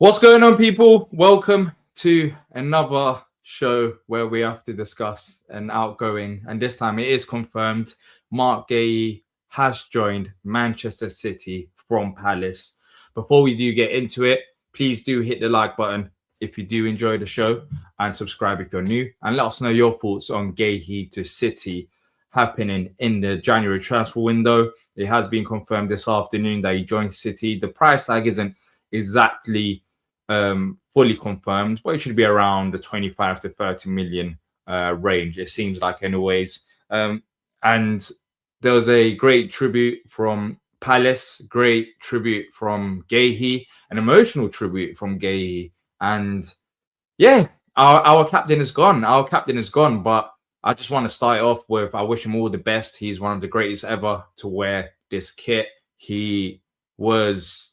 What's going on, people? Welcome to another show where we have to discuss an outgoing, and this time it is confirmed, Marc Guéhi has joined Manchester City from Palace. Before we do get into it, please do hit the like button if you do enjoy the show and subscribe if you're new, and let us know your thoughts on Guehi to City happening in the January transfer window. It has been confirmed this afternoon that he joins City. The price tag isn't exactly fully confirmed, but it should be around the 25 to 30 million range, it seems like, anyways. And there was a great tribute from Palace, great tribute from Guehi, an emotional tribute from Guehi. And yeah, our captain is gone. Our captain is gone, but I just want to start off with I wish him all the best. He's one of the greatest ever to wear this kit. It was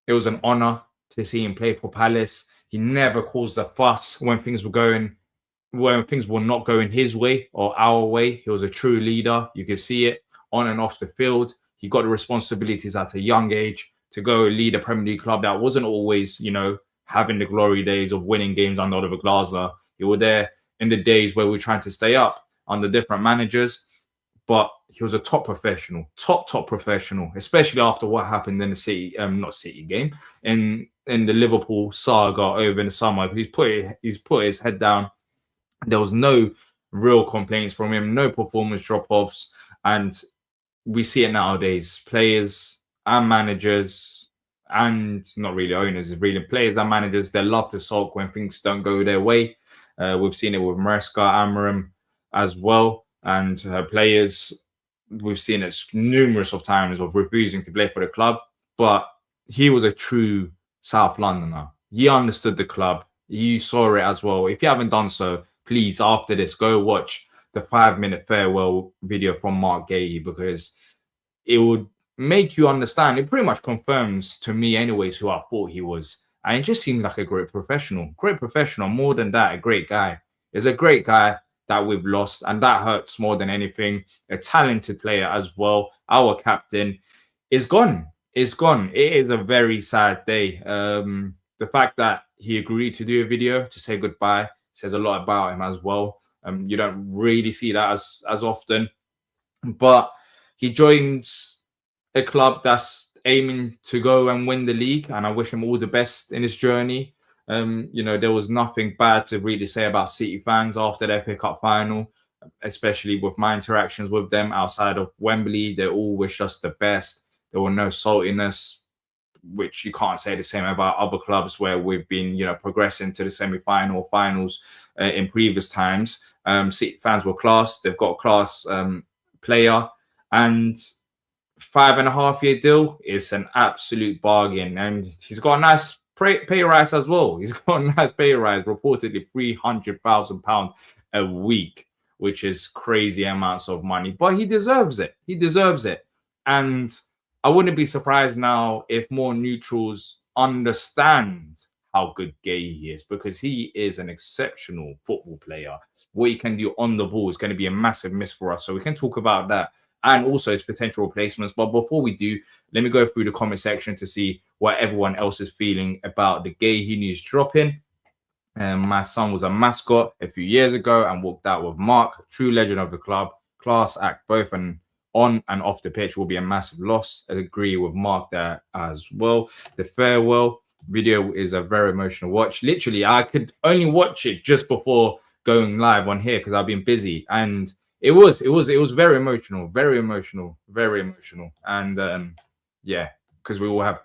an honor to see him play for Palace. He never caused a fuss when things were not going his way or our way. He was a true leader. You could see it on and off the field. He got the responsibilities at a young age to go lead a Premier League club that wasn't always, having the glory days of winning games under Oliver Glasner. He was there in the days where we were trying to stay up under different managers. But he was a top professional, top professional, especially after what happened in the City game, in the Liverpool saga over in the summer. He's put his head down. There was no real complaints from him, no performance drop-offs, and we see it nowadays. Players and managers, and not really owners, really players and managers, they love to sulk when things don't go their way. We've seen it with Maresca, Amarim as well. And players, we've seen it numerous of times of refusing to play for the club. But he was a true South Londoner. He understood the club. You saw it as well. If you haven't done so, please, after this, go watch the 5-minute farewell video from Marc Guéhi, because it would make you understand. It pretty much confirms to me anyways who I thought he was. And it just seemed like a great professional. More than that, a great guy. He's a great guy that we've lost, and that hurts more than anything. A talented player as well. Our captain is gone. It's gone. It is a very sad day. The fact that he agreed to do a video to say goodbye says a lot about him as well. You don't really see that as often, but he joins a club that's aiming to go and win the league, and I wish him all the best in his journey. There was nothing bad to really say about City fans after their pickup final, especially with my interactions with them outside of Wembley. They all wish us the best. There were no saltiness, which you can't say the same about other clubs where we've been, progressing to the semi-final, finals in previous times. City fans were class. They've got a class player, and 5.5-year deal is an absolute bargain. And he's got a nice pay rise as well. He's got a nice pay rise, reportedly £300,000 a week, which is crazy amounts of money. But he deserves it. And I wouldn't be surprised now if more neutrals understand how good Guehi is, because he is an exceptional football player. What he can do on the ball is going to be a massive miss for us. So we can talk about that and also his potential replacements. But before we do, let me go through the comment section to see what everyone else is feeling about the Guehi news dropping. My son was a mascot a few years ago and walked out with Mark, true legend of the club. Class act, both and on and off the pitch, will be a massive loss. I agree with Mark there as well. The farewell video is a very emotional watch. Literally, I could only watch it just before going live on here because I've been busy, and it was very emotional. And yeah, because we all have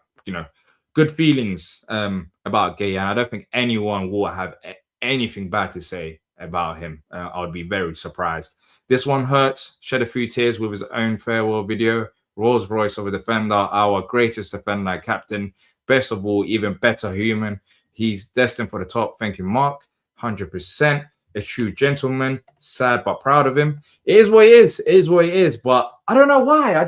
good feelings about Guehi, and I don't think anyone will have anything bad to say about him. I would be very surprised. This one hurts. Shed a few tears with his own farewell video. Rolls Royce of a defender, our greatest defender, captain, best of all, even better human. He's destined for the top. Thank you, Mark. 100%. A true gentleman. Sad but proud of him. It is what it is. But I don't know why.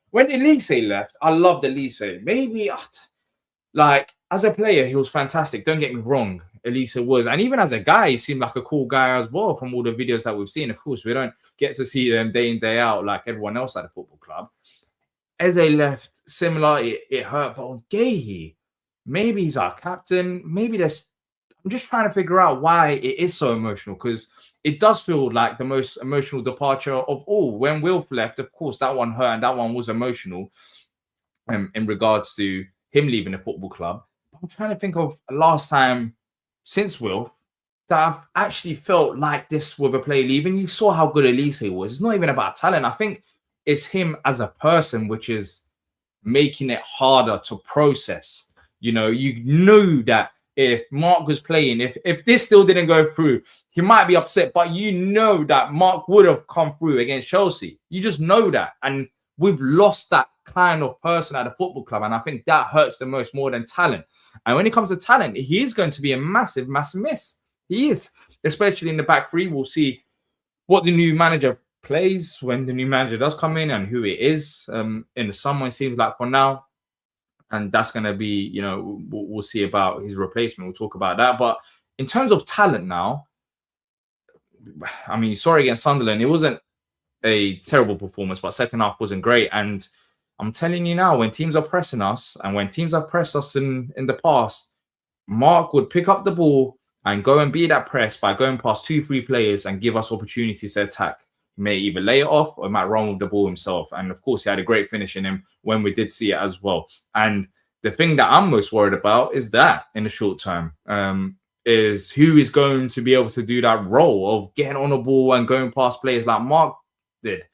When Elise left, I loved Elise. Maybe, as a player, he was fantastic. Don't get me wrong. Elise was. And even as a guy, he seemed like a cool guy as well from all the videos that we've seen. Of course, we don't get to see them day in, day out like everyone else at the football club. As they left, similar, it hurt. But with Guehi, maybe he's our captain. Maybe there's. I'm just trying to figure out why it is so emotional, because it does feel like the most emotional departure of all. When Wilf left, of course, that one hurt and that one was emotional in regards to him leaving the football club. But I'm trying to think of last time since Wilf that I've actually felt like this with a player leaving. You saw how good Elise was. It's not even about talent. I think it's him as a person, which is making it harder to process. You know, you knew that if Marc was playing, if this still didn't go through, he might be upset, but you know that Marc would have come through against Chelsea. You just know that. And we've lost that kind of person at the football club. And I think that hurts the most, more than talent. And when it comes to talent, he is going to be a massive, massive miss. He is, especially in the back three. We'll see what the new manager plays when the new manager does come in and who it is in the summer, it seems like, for now. And that's going to be, you know, we'll see about his replacement. We'll talk about that. But in terms of talent now, I mean, sorry, against Sunderland, it wasn't a terrible performance, but second half wasn't great. And I'm telling you now, when teams are pressing us, and when teams have pressed us in the past, Marc would pick up the ball and go and beat that press by going past 2-3 players and give us opportunities to attack. He may either lay it off or might run with the ball himself. And of course, he had a great finish in him when we did see it as well. And the thing that I'm most worried about is that in the short term, is who is going to be able to do that role of getting on the ball and going past players like Marc did.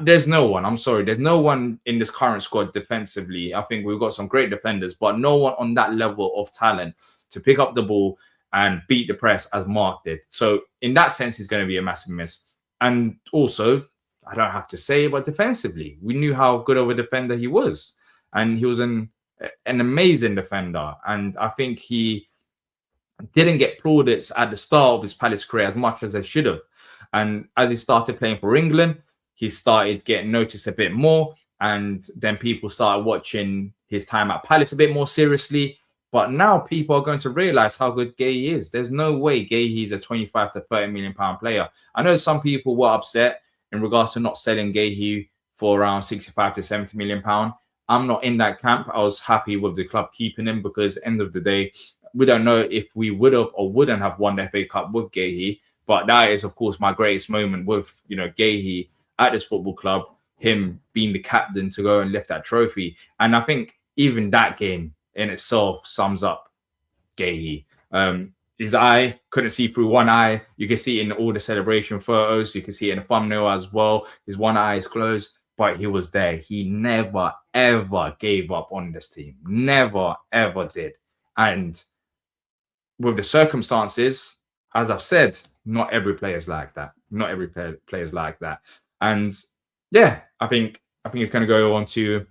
There's no one. I'm sorry. There's no one in this current squad defensively. I think we've got some great defenders, but no one on that level of talent to pick up the ball and beat the press as Marc did. So in that sense, he's going to be a massive miss. And also, I don't have to say it, but defensively, we knew how good of a defender he was. And he was an amazing defender. And I think he didn't get plaudits at the start of his Palace career as much as they should have. And as he started playing for England, he started getting noticed a bit more. And then people started watching his time at Palace a bit more seriously. But now people are going to realize how good Guehi is. There's no way Guehi is a 25 to 30 million pound player. I know some people were upset in regards to not selling Guehi for around 65 to 70 million pound. I'm not in that camp. I was happy with the club keeping him, because at the end of the day, we don't know if we would have or wouldn't have won the FA Cup with Guehi. But that is, of course, my greatest moment with, you know, Guehi at this football club, him being the captain to go and lift that trophy. And I think even that game in itself sums up Guehi. His eye, couldn't see through one eye. You can see it in all the celebration photos. You can see it in the thumbnail as well. His one eye is closed, but he was there. He never, ever gave up on this team. Never, ever did. And with the circumstances, as I've said, not every player is like that. Not every player is like that. And yeah, I think he's going to go on to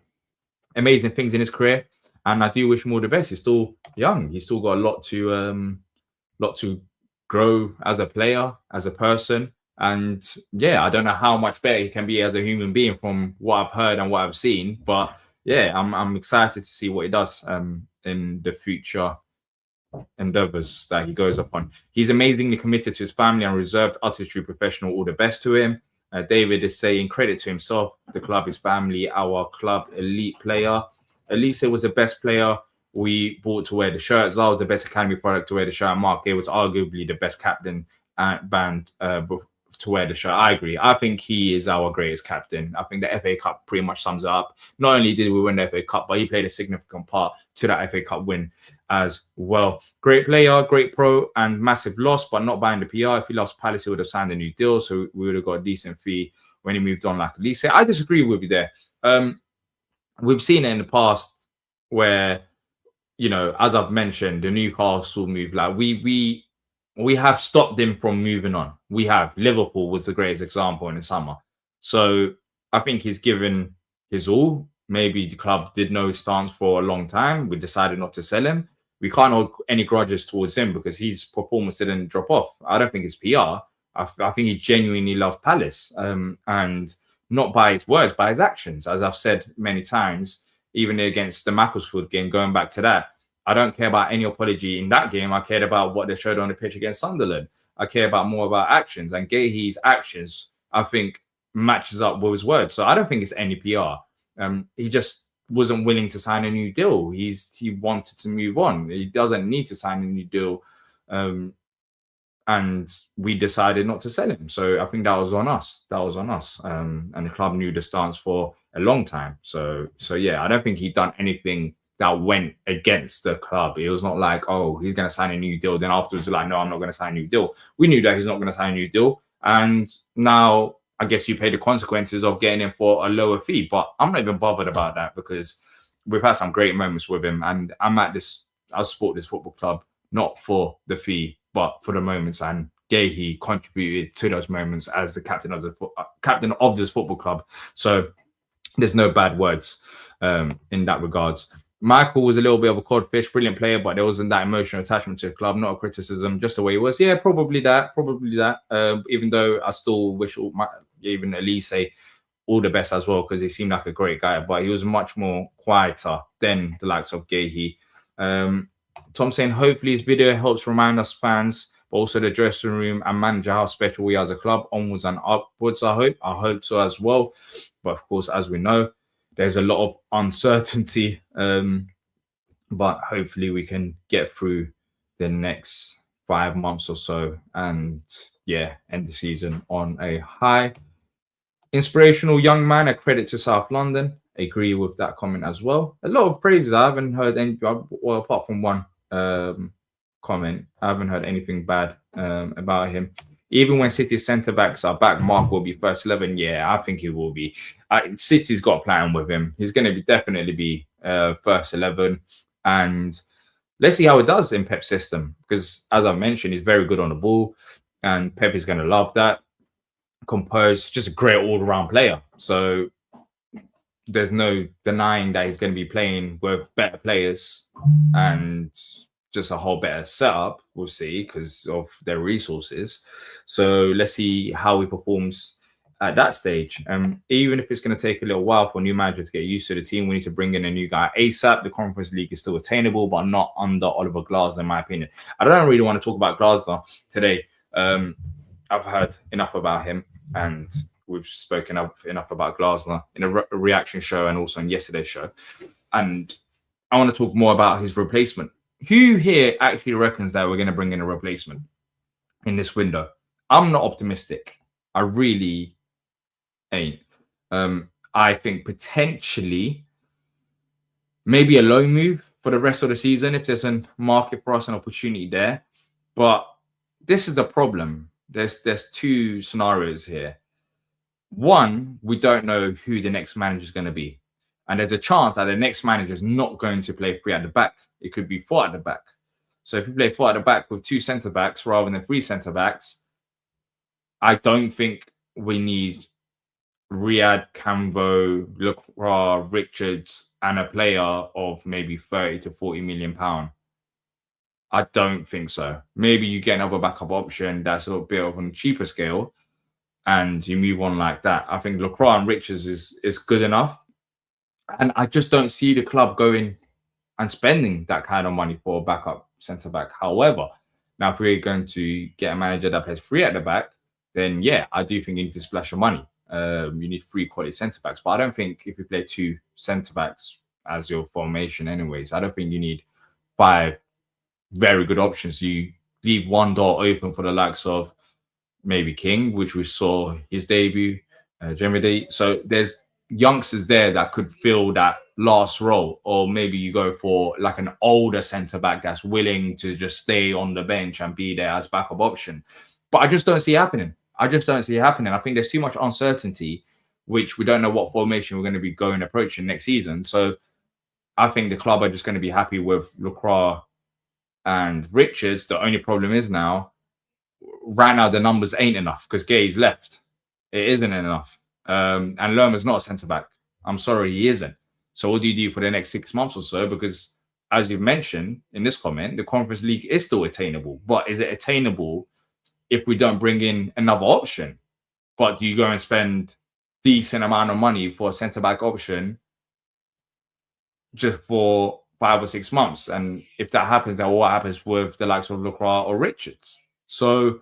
amazing things in his career. And I do wish him all the best. He's still young. He's still got a lot to grow as a player, as a person. And yeah, I don't know how much better he can be as a human being from what I've heard and what I've seen. But yeah, I'm excited to see what he does in the future endeavors that he goes upon. He's amazingly committed to his family and reserved, utterly true professional. All the best to him. David is saying credit to himself, the club, his family, our club, elite player. Elise was the best player we bought to wear the shirt. Zara was the best academy product to wear the shirt. Marc Guéhi was arguably the best captain band to wear the shirt. I agree. I think he is our greatest captain. I think the FA Cup pretty much sums it up. Not only did we win the FA Cup, but he played a significant part to that FA Cup win as well. Great player, great pro, and massive loss, but not buying the PR. If he lost Palace, he would have signed a new deal, so we would have got a decent fee when he moved on like Elise. I disagree with you there. We've seen it in the past where, you know, as I've mentioned, the Newcastle move, like we have stopped him from moving on. We have. Liverpool was the greatest example in the summer. So I think he's given his all. Maybe the club did know his stance for a long time. We decided not to sell him. We can't hold any grudges towards him because his performance didn't drop off. I don't think it's PR. I think he genuinely loved Palace. And not by his words, by his actions. As I've said many times, even against the Macclesfield game, going back to that, I don't care about any apology in that game. I cared about what they showed on the pitch against Sunderland. I care about more about actions. And Guehi's actions, I think, matches up with his words. So I don't think it's any PR. He just wasn't willing to sign a new deal. He wanted to move on. He doesn't need to sign a new deal. And we decided not to sell him. So I think that was on us. And the club knew the stance for a long time. So yeah, I don't think he'd done anything that went against the club. It was not like, oh, he's going to sign a new deal. Then afterwards, like, no, I'm not going to sign a new deal. We knew that he's not going to sign a new deal. And now I guess you pay the consequences of getting him for a lower fee. But I'm not even bothered about that because we've had some great moments with him. And I support this football club, not for the fee, but for the moments. And Guehi contributed to those moments as the captain of this football club. So there's no bad words in that regards. Michael was a little bit of a cold fish, brilliant player, but there wasn't that emotional attachment to the club. Not a criticism, just the way he was. Yeah, probably that. Even though I still wish even Elise all the best as well, because he seemed like a great guy, but he was much more quieter than the likes of Guehi. Tom saying, hopefully his video helps remind us fans, but also the dressing room and manager, how special we are as a club, onwards and upwards, I hope so as well. But of course, as we know, there's a lot of uncertainty, but hopefully we can get through the next 5 months or so and, yeah, end the season on a high. Inspirational young man, a credit to South London. Agree with that comment as well. A lot of praises. I haven't heard any, well, apart from one comment, I haven't heard anything bad about him. Even when City's centre-backs are back, Marc will be first 11. Yeah, I think he will be. City's got a plan with him. He's going to definitely be first 11. And let's see how it does in Pep's system. Because as I mentioned, he's very good on the ball. And Pep is going to love that. Composed, just a great all-around player. So there's no denying that he's going to be playing with better players and just a whole better setup. We'll see because of their resources. So let's see how he performs at that stage. Even if it's going to take a little while for a new manager to get used to the team, we need to bring in a new guy ASAP. The Conference League is still attainable, but not under Oliver Glasner, in my opinion. I don't really want to talk about Glasner today. I've heard enough about him, and we've spoken enough about Glasner in a reaction show and also in yesterday's show. And I want to talk more about his replacement. Who here actually reckons that we're going to bring in a replacement in this window? I'm not optimistic. I really ain't. I think potentially maybe a loan move for the rest of the season if there's a market for us, an opportunity there. But this is the problem. There's two scenarios here. One, we don't know who the next manager is going to be. And there's a chance that the next manager is not going to play 3 at the back. It could be 4 at the back. So if you play 4 at the back with 2 centre-backs rather than 3 centre-backs, I don't think we need Riyad, Cambo, Lacroix, Richards, and a player of maybe 30 to 40 million pounds. I don't think so. Maybe you get another backup option that's a little bit on a cheaper scale and you move on like that. I think Lacroix and Richards is good enough. And I just don't see the club going and spending that kind of money for a backup centre-back. However, now if we're going to get a manager that plays 3 at the back, then yeah, I do think you need to splash your money. You need 3 quality centre-backs. But I don't think if you play 2 centre-backs as your formation anyways, I don't think you need 5 very good options. You leave one door open for the likes of maybe King, which we saw his debut, Jeremy. So there's youngsters there that could fill that last role, or maybe you go for like an older centre back that's willing to just stay on the bench and be there as backup option. But I just don't see it happening. I think there's too much uncertainty, which we don't know what formation we're going to be approaching next season. So I think the club are just going to be happy with Lacroix and Richards. The only problem is right now the numbers ain't enough because Guehi's left. It isn't enough. And Lerma's not a centre-back. I'm sorry, he isn't. So what do you do for the next 6 months or so? Because as you've mentioned in this comment, the Conference League is still attainable. But is it attainable if we don't bring in another option? But do you go and spend decent amount of money for a centre-back option just for 5 or 6 months? And if that happens, then what happens with the likes of Lacroix or Richards? So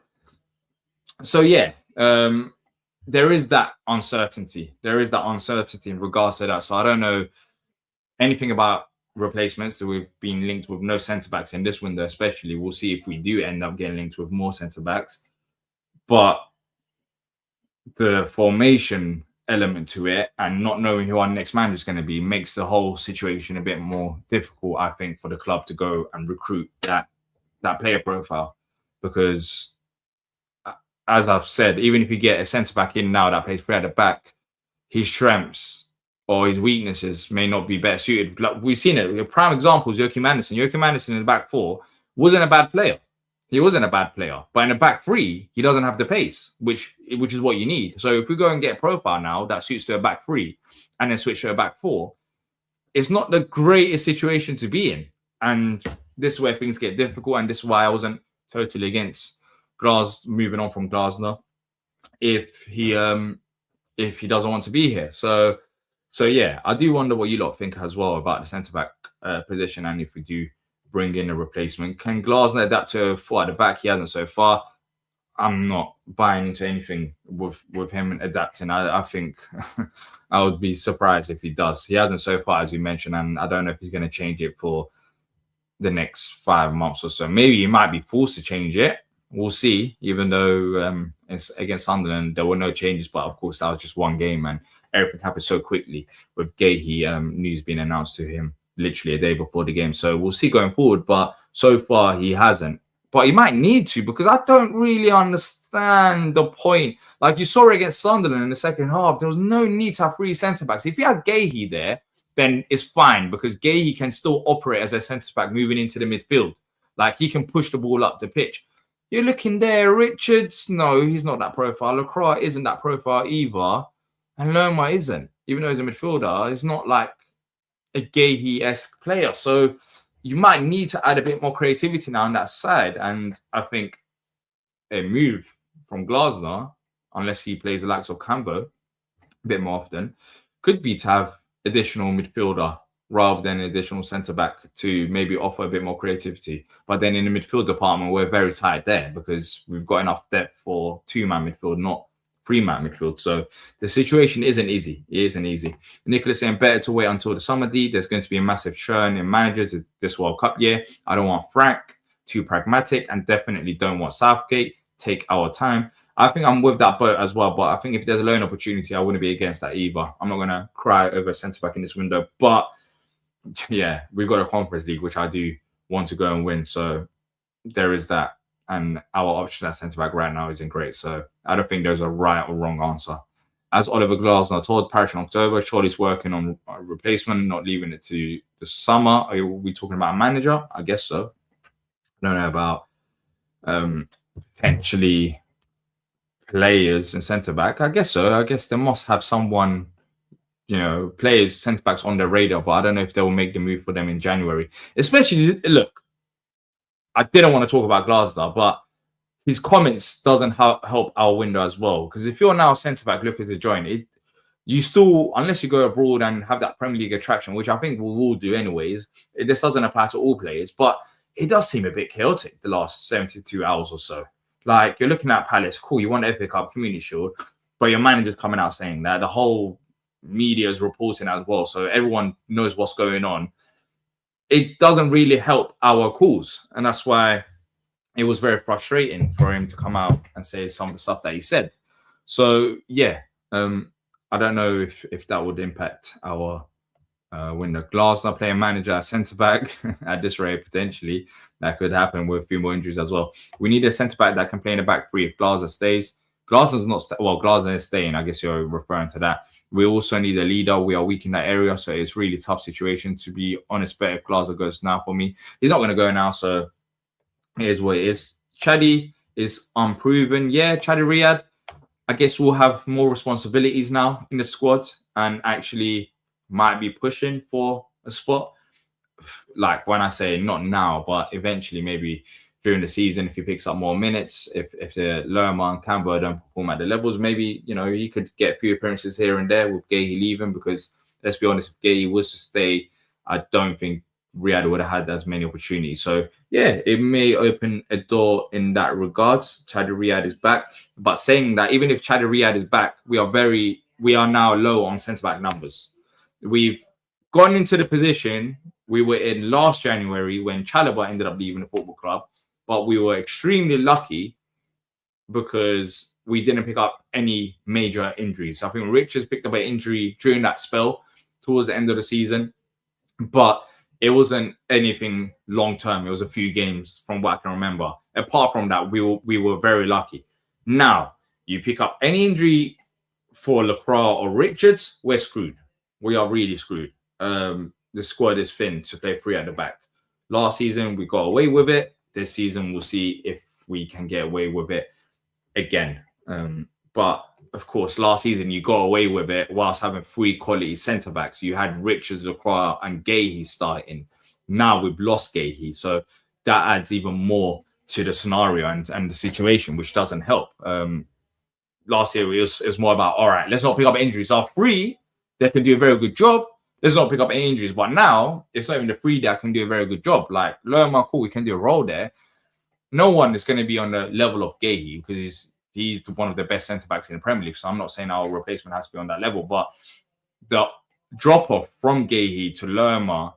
yeah, there is that uncertainty. In regards to that. So I don't know anything about replacements that we've been linked with no centre backs in this window, especially. We'll see if we do end up getting linked with more centre backs. But the formation element to it and not knowing who our next manager is going to be makes the whole situation a bit more difficult, I think, for the club to go and recruit that player profile. Because, as I've said, even if you get a centre back in now that plays free at the back, his strengths or his weaknesses may not be better suited. Like we've seen it. A prime example is Joachim Andersen. Joachim Andersen in the back four wasn't a bad player. He wasn't a bad player. But in the back three, he doesn't have the pace, which is what you need. So if we go and get a profile now that suits to a back three and then switch to a back four, it's not the greatest situation to be in. And this is where things get difficult. And this is why I wasn't totally against moving on from Glasner if he doesn't want to be here. So yeah, I do wonder what you lot think as well about the centre-back position, and if we do bring in a replacement. Can Glasner adapt to four at the back? He hasn't so far. I'm not buying into anything with him adapting. I think I would be surprised if he does. He hasn't so far, as you mentioned, and I don't know if he's going to change it for the next 5 months or so. Maybe he might be forced to change it. We'll see, even though it's against Sunderland, there were no changes. But, of course, that was just one game, and everything happened so quickly with Guehi news being announced to him literally a day before the game. So we'll see going forward. But so far, he hasn't. But he might need to, because I don't really understand the point. Like you saw it against Sunderland in the second half, there was no need to have three centre-backs. If you had Guehi there, then it's fine, because Guehi can still operate as a centre-back moving into the midfield. Like, he can push the ball up the pitch. You're looking there, Richards, no, he's not that profile. Lacroix isn't that profile either. And Lerma isn't. Even though he's a midfielder, he's not like a Guehi-esque player. So you might need to add a bit more creativity now on that side. And I think a move from Glasner, unless he plays the likes of Cambo a bit more often, could be to have additional midfielder rather than additional centre-back to maybe offer a bit more creativity. But then in the midfield department, we're very tight there because we've got enough depth for two-man midfield, not three-man midfield. So the situation isn't easy. It isn't easy. Nicholas saying better to wait until the summer, D. There's going to be a massive churn in managers this World Cup year. I don't want Frank, too pragmatic, and definitely don't want Southgate. Take our time. I think I'm with that boat as well, but I think if there's a loan opportunity, I wouldn't be against that either. I'm not going to cry over centre-back in this window, but yeah, we've got a Conference League, which I do want to go and win. So there is that. And our options at centre-back right now isn't great. So I don't think there's a right or wrong answer. As Oliver Glasner told Parish in October, Charlie's working on a replacement, not leaving it to the summer. Are we talking about a manager? I guess so. I don't know about potentially players and centre-back. I guess so. I guess they must have someone, players, centre-backs on their radar, but I don't know if they will make the move for them in January. Especially, look, I didn't want to talk about Glasner, but his comments doesn't help our window as well. Because if you're now centre-back looking to join it, you still, unless you go abroad and have that Premier League attraction, which I think we will do anyways, this doesn't apply to all players, but it does seem a bit chaotic the last 72 hours or so. Like, you're looking at Palace, cool, you want FA Cup, Community Shield, but your manager's coming out saying that. The whole media is reporting as well, so everyone knows what's going on. It doesn't really help our cause, and that's why it was very frustrating for him to come out and say some of the stuff that he said. So, yeah, I don't know if that would impact our window. Glasner playing manager at centre-back at this rate, potentially. That could happen with a few more injuries as well. We need a centre-back that can play in the back three if Glasner stays. Glasner's not... Glasner is staying. I guess you're referring to that. We also need a leader. We are weak in that area, so it's really tough situation. To be honest, better if Glasner goes now for me. He's not going to go now, so here's what it is. Chaddy is unproven. Yeah, Chaddy Riyad, I guess we'll have more responsibilities now in the squad and actually might be pushing for a spot. Like, when I say not now, but eventually maybe during the season, if he picks up more minutes, if the Lerma and Camber don't perform at the levels, maybe, he could get a few appearances here and there with Guehi leaving, because let's be honest, if Guehi was to stay, I don't think Riyad would have had as many opportunities. So, yeah, it may open a door in that regards. Chaddy Riyad is back. But saying that, even if Chaddy Riyad is back, we are now low on centre-back numbers. We've gone into the position we were in last January when Chalobah ended up leaving the football club, but we were extremely lucky because we didn't pick up any major injuries. I think Richards picked up an injury during that spell towards the end of the season, but it wasn't anything long term. It was a few games from what I can remember. Apart from that, we were very lucky. Now, you pick up any injury for Lacroix or Richards, we're screwed. We are really screwed. The squad is thin to play three at the back. Last season, we got away with it. This season, we'll see if we can get away with it again. But of course, last season you got away with it whilst having three quality centre backs. You had Richards, Lacroix, and Guehi starting. Now we've lost Guehi, so that adds even more to the scenario and the situation, which doesn't help. Last year it was more about, all right, let's not pick up injuries. Our three that can do a very good job. Let's not pick up any injuries. But now it's not even the three that can do a very good job. Like Lerma, cool, we can do a role there. No one is going to be on the level of Guehi because he's one of the best centre backs in the Premier League. So I'm not saying our replacement has to be on that level, but the drop off from Guehi to Lerma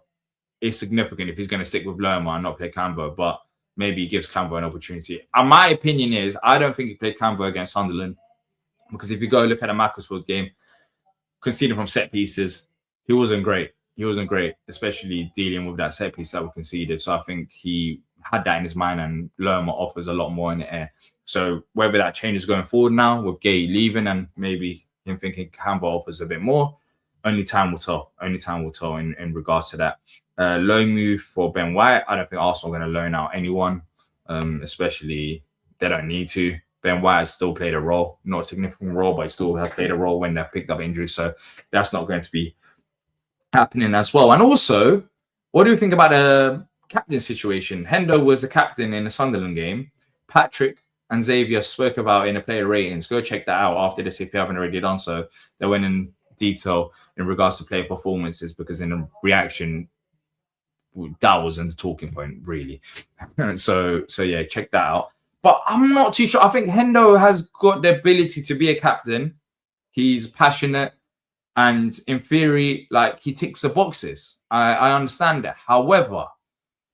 is significant if he's going to stick with Lerma and not play Cambo. But maybe he gives Cambo an opportunity. And my opinion is I don't think he played Cambo against Sunderland because if you go look at the Macclesfield game, conceding from set pieces, he wasn't great. He wasn't great, especially dealing with that set piece that we conceded. So I think he had that in his mind, and Lerma offers a lot more in the air. So whether that changes going forward now with Guehi leaving and maybe him thinking Campbell offers a bit more, only time will tell. Only time will tell in regards to that. Loan move for Ben White. I don't think Arsenal are going to loan out anyone, especially they don't need to. Ben White has still played a role, not a significant role, but he still has played a role when they've picked up injuries. So that's not going to be happening as well. And also, what do you think about the captain situation? Hendo was the captain in the Sunderland game. Patrick and Xavier spoke about in the player ratings. Go check that out after this if you haven't already done so. They went in detail in regards to player performances because in the reaction, that wasn't the talking point, really. So yeah, check that out. But I'm not too sure. I think Hendo has got the ability to be a captain. He's passionate. And in theory, like he ticks the boxes. I understand that. However,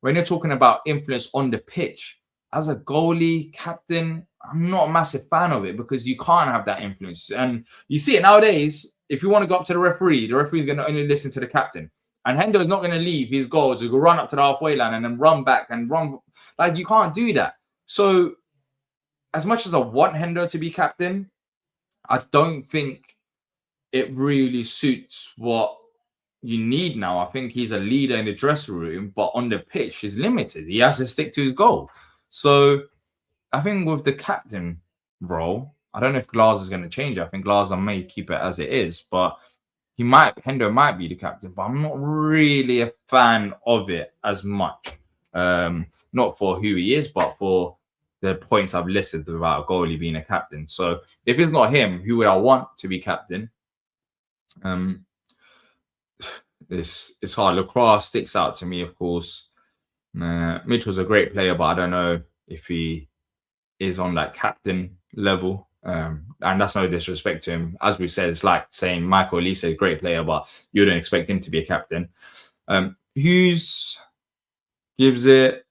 when you're talking about influence on the pitch, as a goalie, captain, I'm not a massive fan of it because you can't have that influence. And you see it nowadays, if you want to go up to the referee is going to only listen to the captain. And Hendo is not going to leave his goal to go run up to the halfway line and then run back and run. Like, you can't do that. So as much as I want Hendo to be captain, I don't think it really suits what you need now. I think he's a leader in the dressing room, but on the pitch, he's limited. He has to stick to his goal. So I think with the captain role, I don't know if Glazer is going to change it. I think Glazer may keep it as it is, but Hendo might be the captain, but I'm not really a fan of it as much. Not for who he is, but for the points I've listed about a goalie being a captain. So if it's not him, who would I want to be captain? It's hard. Lacroix sticks out to me, of course. Mitchell's a great player, but I don't know if he is on that captain level. And that's no disrespect to him. As we said, it's like saying Michael Elise is a great player, but you wouldn't expect him to be a captain. Hughes gives it.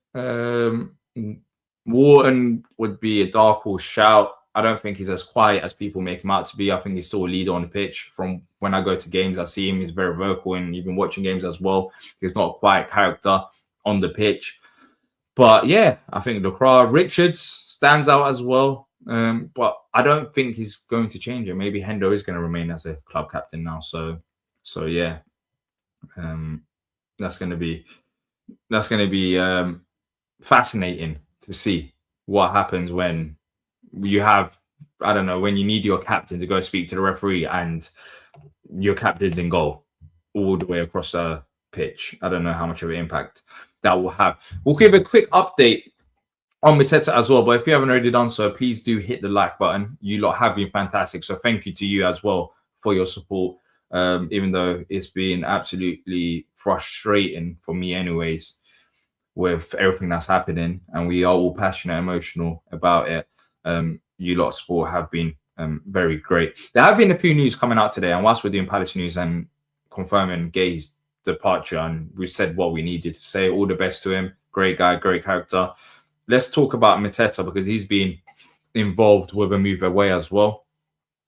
Wharton would be a dark horse shout. I don't think he's as quiet as people make him out to be. I think he's still a leader on the pitch. From when I go to games, I see him. He's very vocal, and even watching games as well. He's not a quiet character on the pitch. But yeah, I think Lacroix, Richards stands out as well. But I don't think he's going to change it. Maybe Hendo is going to remain as a club captain now. So yeah, that's going to be fascinating to see what happens when you have, I don't know, when you need your captain to go speak to the referee and your captain's in goal all the way across the pitch. I don't know how much of an impact that will have. We'll give a quick update on Mateta as well, but if you haven't already done so, please do hit the like button. You lot have been fantastic, so thank you to you as well for your support, even though it's been absolutely frustrating for me anyways with everything that's happening, and we are all passionate, emotional about it. You lot of support have been very great. There have been a few news coming out today, and whilst we're doing Palace news and confirming Guehi's departure, and we said what we needed to say. All the best to him. Great guy, great character. Let's talk about Mateta because he's been involved with a move away as well.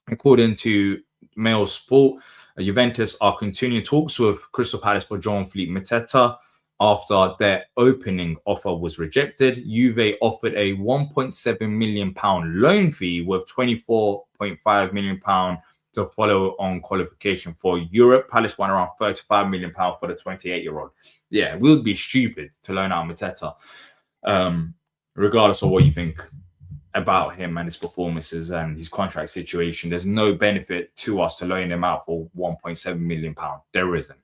According to Mail Sport, Juventus are continuing talks with Crystal Palace for Jean-Philippe Mateta. After their opening offer was rejected, Juve offered a £1.7 million loan fee with £24.5 million to follow on qualification for Europe. Palace won around £35 million for the 28-year-old. Yeah, we would be stupid to loan out Mateta, regardless of what you think about him and his performances and his contract situation. There's no benefit to us to loan him out for £1.7 million. There isn't.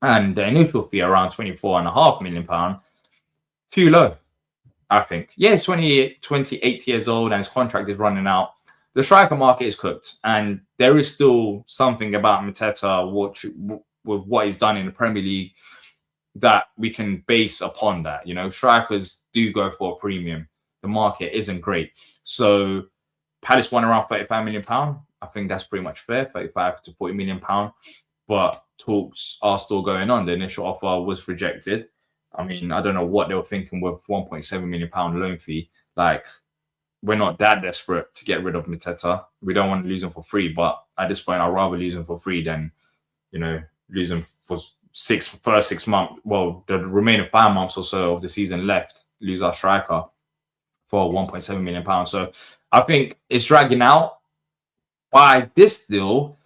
And the initial fee around £24.5 million, too low, I think. Yeah, he's 28 years old and his contract is running out. The striker market is cooked, and there is still something about Mateta with what he's done in the Premier League that we can base upon that. You know, strikers do go for a premium. The market isn't great. So Palace won around £35 million. I think that's pretty much fair, £35 to £40 million. But talks are still going on. The initial offer was rejected. I mean, I don't know what they were thinking with £1.7 million loan fee. Like, we're not that desperate to get rid of Mateta. We don't want to lose him for free. But at this point, I'd rather lose him for free than, you know, lose him for first 6 months. Well, the remaining 5 months or so of the season left, lose our striker for £1.7 million. So I think it's dragging out. By this deal,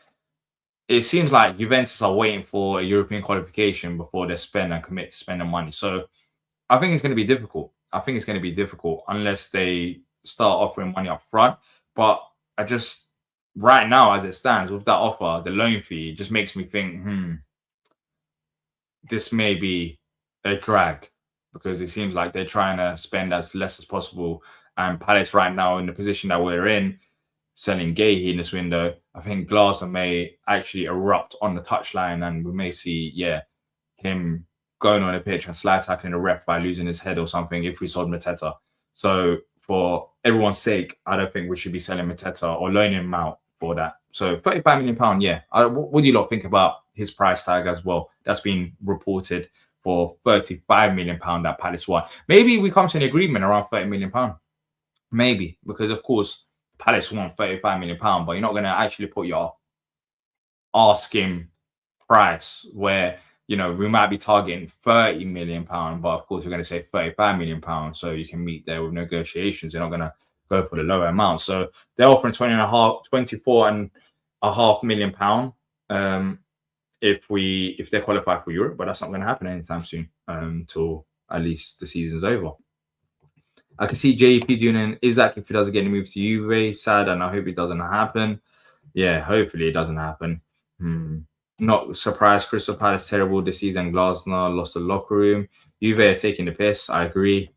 it seems like Juventus are waiting for a European qualification before they spend and commit to spending money. So I think it's going to be difficult. Unless they start offering money up front. But I just, right now, as it stands, with that offer, the loan fee just makes me think, this may be a drag, because it seems like they're trying to spend as less as possible. And Palace right now, in the position that we're in, selling Guehi in this window, I think Glasner may actually erupt on the touchline, and we may see, him going on a pitch and slide tackling the ref by losing his head or something if we sold Mateta. So for everyone's sake, I don't think we should be selling Mateta or loaning him out for that. So £35 million, yeah. What do you lot think about his price tag as well? That's been reported for £35 million that Palace won. Maybe we come to an agreement around £30 million. Maybe, because of course Palace want £35 million, but you're not going to actually put your asking price where, you know, we might be targeting £30 million, but of course you're going to say £35 million so you can meet there with negotiations. You're not going to go for the lower amount. So they're offering £24.5 million if they qualify for Europe, but that's not going to happen anytime soon until at least the season's over. I can see JP doing an Isaac if he doesn't get a move to Juve. Sad, and I hope it doesn't happen. Yeah, hopefully it doesn't happen. Not surprised. Crystal Palace terrible this season. Glasner lost the locker room. Juve are taking the piss. I agree.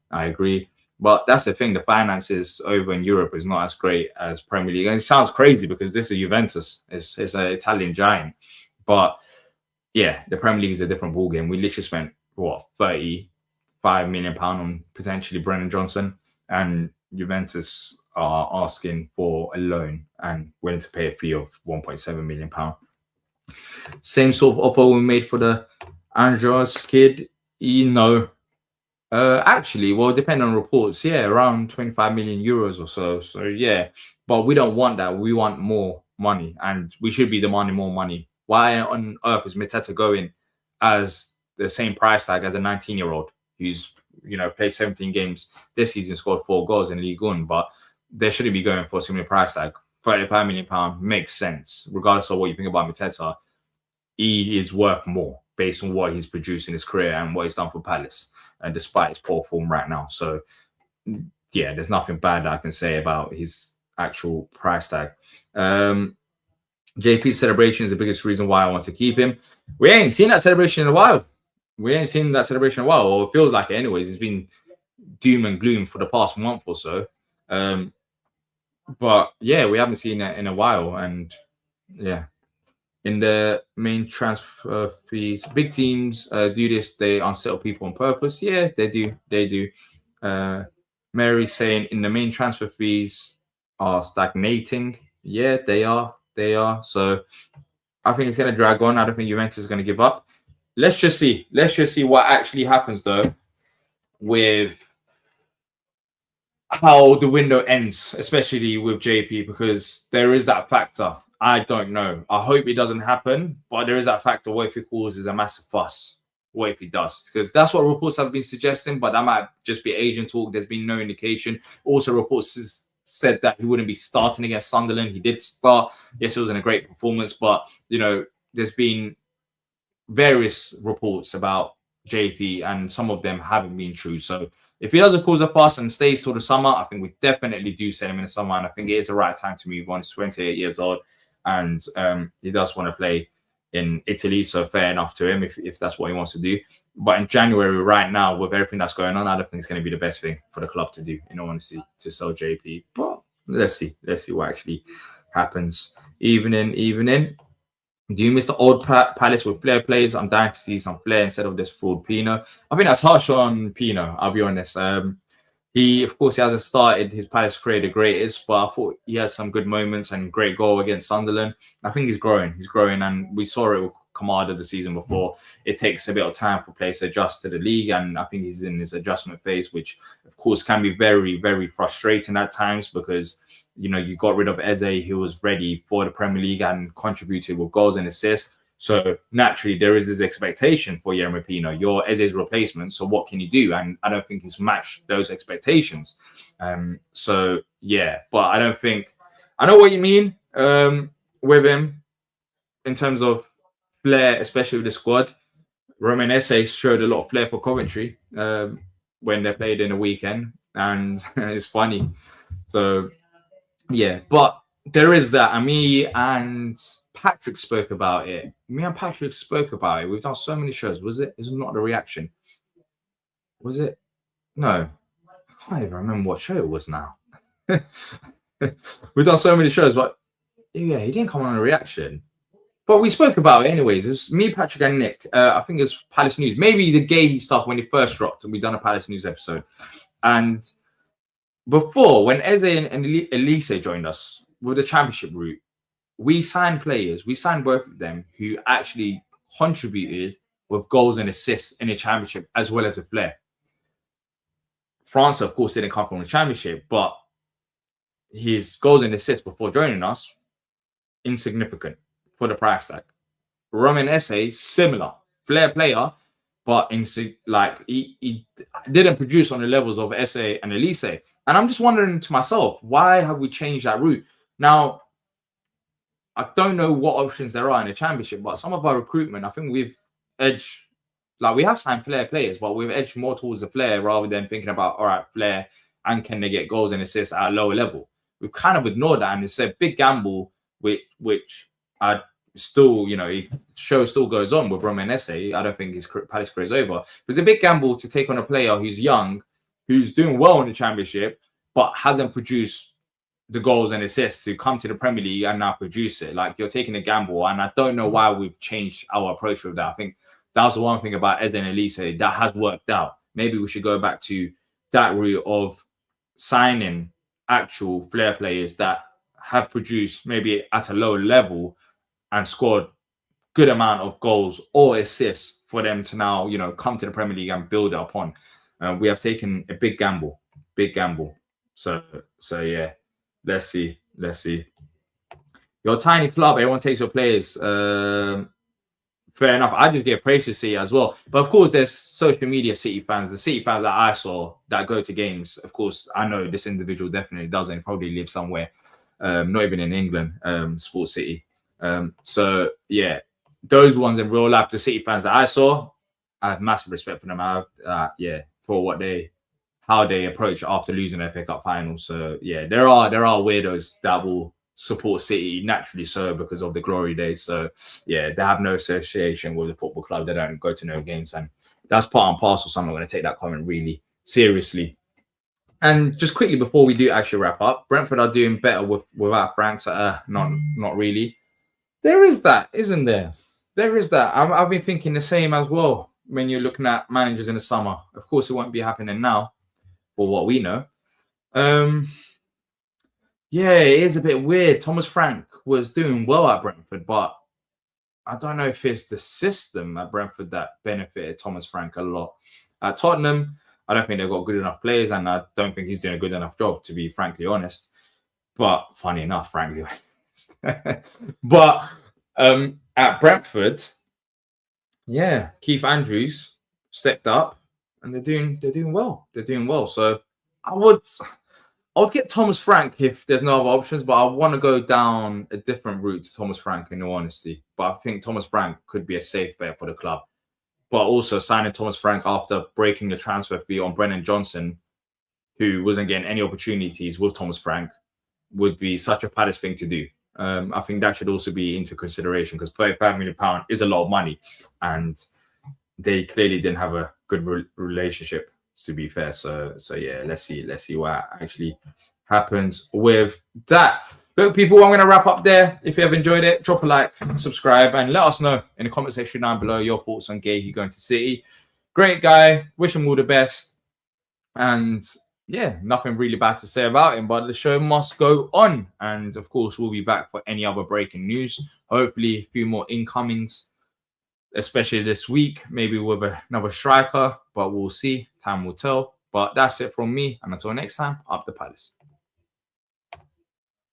But that's the thing. The finances over in Europe is not as great as Premier League. And it sounds crazy because this is Juventus. It's an Italian giant. But yeah, the Premier League is a different ballgame. We literally spent, £35 million on potentially Brennan Johnson, and Juventus are asking for a loan and willing to pay a fee of £1.7 million. Same sort of offer we made for the Andros kid, actually, well, depending on reports, around 25 million euros or so. So yeah, but we don't want that. We want more money, and we should be demanding more money. Why on earth is Mateta going as the same price tag as a 19-year-old who's, played 17 games this season, scored 4 goals in Ligue 1, but they shouldn't be going for a similar price tag. £35 million makes sense, regardless of what you think about Mateta. He is worth more based on what he's produced in his career and what he's done for Palace, and despite his poor form right now. So, yeah, there's nothing bad that I can say about his actual price tag. JP's celebration is the biggest reason why I want to keep him. We ain't seen that celebration in a while. Or it feels like it anyways. It's been doom and gloom for the past month or so. But yeah, we haven't seen it in a while. And yeah, in the main transfer fees, big teams do this. They unsettle people on purpose. Yeah, they do. Mary's saying in the main transfer fees are stagnating. Yeah, they are. So I think it's going to drag on. I don't think Juventus is going to give up. Let's just see. Let's just see what actually happens, though, with how the window ends, especially with JP, because there is that factor. I don't know. I hope it doesn't happen, but there is that factor. What if it causes a massive fuss? What if he does? Because that's what reports have been suggesting, but that might just be agent talk. There's been no indication. Also, reports said that he wouldn't be starting against Sunderland. He did start. Yes, it wasn't a great performance, but, you know, there's been various reports about JP, and some of them haven't been true. So if he doesn't cause a fuss and stays till the summer, I think we definitely do send him in the summer. And I think it is the right time to move on. He's 28 years old, and he does want to play in Italy. So fair enough to him if that's what he wants to do. But in January, right now, with everything that's going on, I don't think it's going to be the best thing for the club to do, in all honesty, to sell JP. But let's see. Let's see what actually happens. Evening. Do you miss the old Palace with Flair players? I'm dying to see some Flair instead of this fraud Pino. I think that's harsh on Pino, I'll be honest. He, of course, he hasn't started his Palace career the greatest, but I thought he had some good moments and great goal against Sunderland. I think he's growing. He's growing, and we saw it with Kamada the season before. It takes a bit of time for players to adjust to the league, and I think he's in his adjustment phase, which, of course, can be very, very frustrating at times because, you know, you got rid of Eze, who was ready for the Premier League and contributed with goals and assists. So naturally, there is this expectation for Yermo Pino. You're Eze's replacement, so what can you do? And I don't think he's matched those expectations. So yeah, but I don't think I know what you mean with him in terms of flair, especially with the squad. Roman Esse showed a lot of flair for Coventry when they played in the weekend, and it's funny. So yeah, but there is that. And me and Patrick spoke about it. We've done so many shows. Was it? Is it not the reaction? Was it? No. I can't even remember what show it was now. We've done so many shows, but yeah, he didn't come on a reaction. But we spoke about it anyways. It was me, Patrick, and Nick. I think it was Palace News. Maybe the Guehi stuff when it first dropped, and we done a Palace News episode. And before, when Eze and Elise joined us with the championship route, we signed players. We signed both of them who actually contributed with goals and assists in the championship as well as a flair. France, of course, didn't come from the championship, but his goals and assists before joining us, insignificant for the price tag. Roman Esse, similar. Flair player, but he didn't produce on the levels of Esse and Elise. And I'm just wondering to myself, why have we changed that route? Now, I don't know what options there are in the championship, but some of our recruitment, I think we've edged, we have signed Flair players, but we've edged more towards the Flair rather than thinking about, all right, Flair, and can they get goals and assists at a lower level? We've kind of ignored that, and it's a big gamble, which I still, show still goes on with Roman Esse. I don't think his Palace career is over. It's a big gamble to take on a player who's young, who's doing well in the championship, but hasn't produced the goals and assists to come to the Premier League and now produce it. You're taking a gamble, and I don't know why we've changed our approach with that. I think that's the one thing about Eze and Elise that has worked out. Maybe we should go back to that route of signing actual flair players that have produced maybe at a lower level and scored good amount of goals or assists for them to now, come to the Premier League and build it upon. We have taken a big gamble. So yeah, let's see. You're a tiny club. Everyone takes your players. Fair enough. I just give praise to City as well. But of course, there's social media City fans. The City fans that I saw that go to games, of course, I know this individual definitely doesn't. Probably live somewhere, not even in England, Sports City. So yeah, those ones in real life, the City fans that I saw, I have massive respect for them. For how they approach after losing their FA Cup final. So yeah, there are weirdos that will support City naturally so because of the glory days. So yeah, they have no association with the football club. They don't go to no games, and that's part and parcel. So I'm not going to take that comment really seriously. And just quickly before we do actually wrap up, Brentford are doing better without Frank. So not really. There is that, isn't there? There is that. I've been thinking the same as well when you're looking at managers in the summer. Of course, it won't be happening now, for what we know. Yeah, it is a bit weird. Thomas Frank was doing well at Brentford, but I don't know if it's the system at Brentford that benefited Thomas Frank a lot. At Tottenham, I don't think they've got good enough players, and I don't think he's doing a good enough job, to be frankly honest. But funny enough, frankly honest. But at Brentford, yeah, Keith Andrews stepped up, and they're doing well. They're doing well. So I would get Thomas Frank if there's no other options, but I want to go down a different route to Thomas Frank, in all honesty. But I think Thomas Frank could be a safe bet for the club. But also signing Thomas Frank after breaking the transfer fee on Brennan Johnson, who wasn't getting any opportunities with Thomas Frank, would be such a Palace thing to do. I think that should also be into consideration, because £35 million is a lot of money, and they clearly didn't have a good relationship, to be fair. So yeah, let's see what actually happens with that. Look, people, I'm going to wrap up there. If you have enjoyed it, drop a like, subscribe, and let us know in the comment section down below your thoughts on Guehi going to City. Great guy. Wish him all the best. And yeah, nothing really bad to say about him, but the show must go on. And of course, we'll be back for any other breaking news. Hopefully, a few more incomings, especially this week, maybe with another striker, but we'll see. Time will tell. But that's it from me. And until next time, up the Palace.